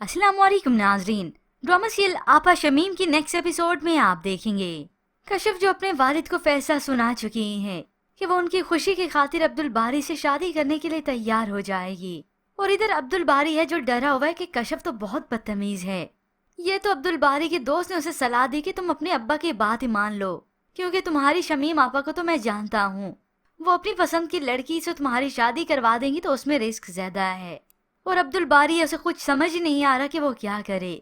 अस्सलाम वालेकुम नाजरीन। ड्रामा सीरियल आपा शमीम की नेक्स्ट एपिसोड में आप देखेंगे कशिफ जो अपने वालिद को फैसला सुना चुकी हैं कि वो उनकी खुशी की खातिर अब्दुल बारी से शादी करने के लिए तैयार हो जाएगी। और इधर अब्दुल बारी है जो डरा हुआ है कि कशिफ तो बहुत बदतमीज है। ये तो अब्दुल बारी के दोस्त ने उसे सलाह दी कि तुम अपने अब्बा की बात ही मान लो, क्योंकि तुम्हारी शमीम आपा को तो मैं जानता हूँ, वो अपनी पसंद की लड़की से तुम्हारी शादी करवा देंगी तो उसमें रिस्क ज्यादा है। और अब्दुल बारी उसे कुछ समझ ही नहीं आ रहा कि वो क्या करे।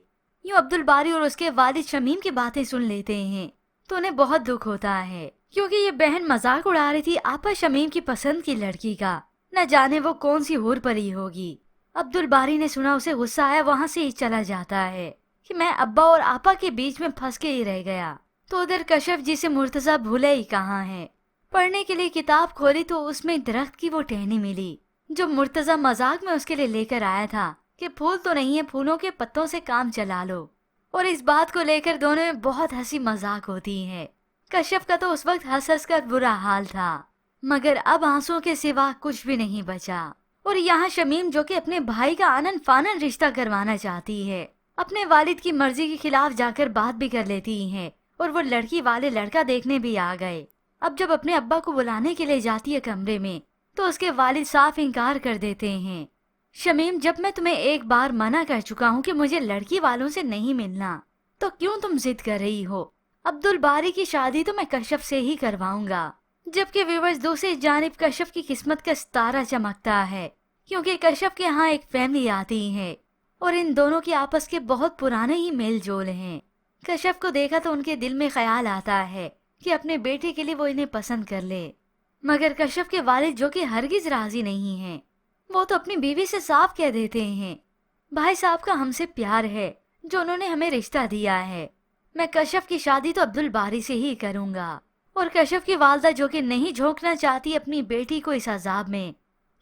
यूँ अब्दुल बारी और उसके वालिद शमीम की बातें सुन लेते हैं तो उन्हें बहुत दुख होता है, क्योंकि ये बहन मजाक उड़ा रही थी आपा शमीम की पसंद की लड़की का। न जाने वो कौन सी हूर परी होगी। अब्दुल बारी ने सुना, उसे गुस्सा आया, वहाँ से ही चला जाता है कि मैं अब्बा और आपा के बीच में फंस के ही रह गया। तो उधर कशिफ जिसे मुर्तजा भूले ही कहाँ है। पढ़ने के लिए किताब खोली तो उसमें दरख्त की वो टहनी मिली जो मुर्तजा मजाक में उसके लिए लेकर आया था कि फूल तो नहीं है, फूलों के पत्तों से काम चला लो। और इस बात को लेकर दोनों में बहुत हंसी मजाक होती है। कश्यप का तो उस वक्त हंस हंस कर बुरा हाल था, मगर अब आंसुओं के सिवा कुछ भी नहीं बचा। और यहाँ शमीम जो कि अपने भाई का आनन फानन रिश्ता करवाना चाहती है, अपने वालिद की मर्जी के खिलाफ जाकर बात भी कर लेती है और वो लड़की वाले लड़का देखने भी आ गए। अब जब अपने अब्बा को बुलाने के लिए जाती है कमरे में तो उसके वालिद साफ इनकार कर देते हैं। शमीम, जब मैं तुम्हें एक बार मना कर चुका हूँ कि मुझे लड़की वालों से नहीं मिलना, तो क्यों तुम जिद कर रही हो? अब्दुल बारी की शादी तो मैं कश्यप से ही करवाऊंगा। जबकि व्यूअर्स दूसरी जानिब कश्यप की किस्मत का सितारा चमकता है, क्योंकि कश्यप के यहाँ एक फैमिली आती है और इन दोनों के आपस के बहुत पुराने ही मेल जोल हैं। कश्यप को देखा तो उनके दिल में ख्याल आता है कि अपने बेटे के लिए वो इन्हें पसंद कर ले, मगर कश्यप के वालिद जो कि हरगिज राजी नहीं हैं, वो तो अपनी बीवी से साफ कह देते हैं, भाई साहब का हमसे प्यार है जो उन्होंने हमें रिश्ता दिया है, मैं कश्यप की शादी तो अब्दुल बारी से ही करूंगा। और कश्यप की वालदा जो कि नहीं झोंकना चाहती अपनी बेटी को इस अजाब में,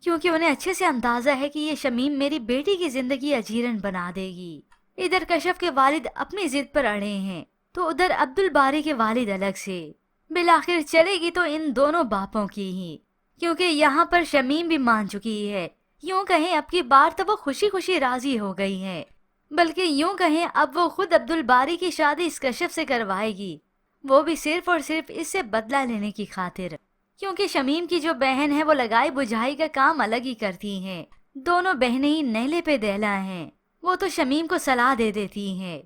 क्योंकि उन्हें अच्छे से अंदाजा है कि ये शमीम मेरी बेटी की जिंदगी अजीरन बना देगी। इधर कश्यप के वालिद अपनी जिद पर अड़े हैं तो उधर अब्दुल बारी के वालिद अलग से। बिलाखिर चलेगी तो इन दोनों बापों की ही, क्योंकि यहाँ पर शमीम भी मान चुकी है। यूं कहें अब की बार तो वो खुशी खुशी राजी हो गई है, बल्कि यूं कहें अब वो खुद अब्दुल बारी की शादी इस कश्यप से करवाएगी, वो भी सिर्फ और सिर्फ इससे बदला लेने की खातिर। क्योंकि शमीम की जो बहन है वो लगाई बुझाई का काम अलग ही करती हैं। दोनों बहनें ही नैले पे दहला हैं। वो तो शमीम को सलाह दे देती हैं,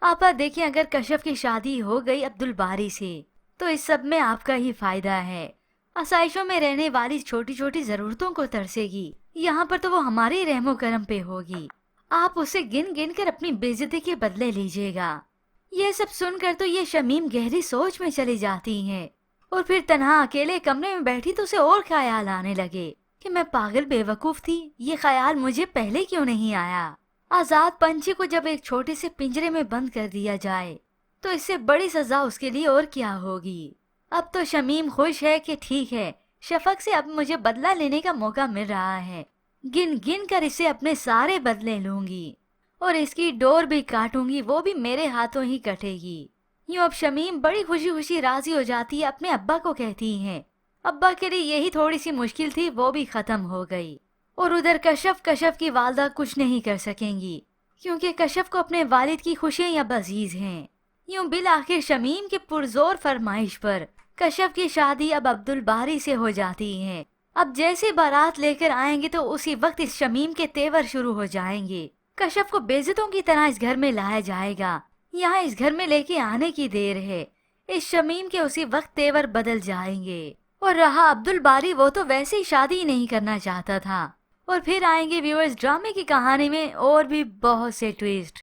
आपा देखिए अगर कश्यप की शादी हो गई अब्दुल बारी से तो इस सब में आपका ही फायदा है। आसाइशों में रहने वाली छोटी छोटी जरूरतों को तरसेगी, यहाँ पर तो वो हमारे ही रहमो करम पे होगी। आप उसे गिन गिन कर अपनी बेइज्जती के बदले लीजिएगा। ये सब सुनकर तो ये शमीम गहरी सोच में चली जाती हैं और फिर तन्हा अकेले कमरे में बैठी तो उसे और ख्याल आने लगे कि मैं पागल बेवकूफ थी, ये ख्याल मुझे पहले क्यों नहीं आया। आजाद पंछी को जब एक छोटे से पिंजरे में बंद कर दिया जाए तो इससे बड़ी सजा उसके लिए और क्या होगी। अब तो शमीम खुश है कि ठीक है, शफक से अब मुझे बदला लेने का मौका मिल रहा है, गिन गिन कर इसे अपने सारे बदले लूंगी और इसकी डोर भी काटूंगी, वो भी मेरे हाथों ही कटेगी। यूं अब शमीम बड़ी खुशी खुशी राजी हो जाती है, अपने अब्बा को कहती है। अब्बा के लिए यही थोड़ी सी मुश्किल थी, वो भी खत्म हो गई। और उधर कश्यप की वालदा कुछ नहीं कर सकेंगी, क्योंकि कश्यप को अपने वालिद की खुशियां अब अजीज हैं। यूं बिल आखिर शमीम के पुरजोर फरमाइश पर कश्यप की शादी अब अब्दुल बारी से हो जाती है। अब जैसे बारात लेकर आएंगे तो उसी वक्त इस शमीम के तेवर शुरू हो जाएंगे। कश्यप को बेइज्जतों की तरह इस घर में लाया जाएगा। यहाँ इस घर में लेके आने की देर है, इस शमीम के उसी वक्त तेवर बदल जाएंगे। और रहा अब्दुल बारी, वो तो वैसे ही शादी ही नहीं करना चाहता था। और फिर आएंगे व्यूअर्स ड्रामे की कहानी में और भी बहुत से ट्विस्ट।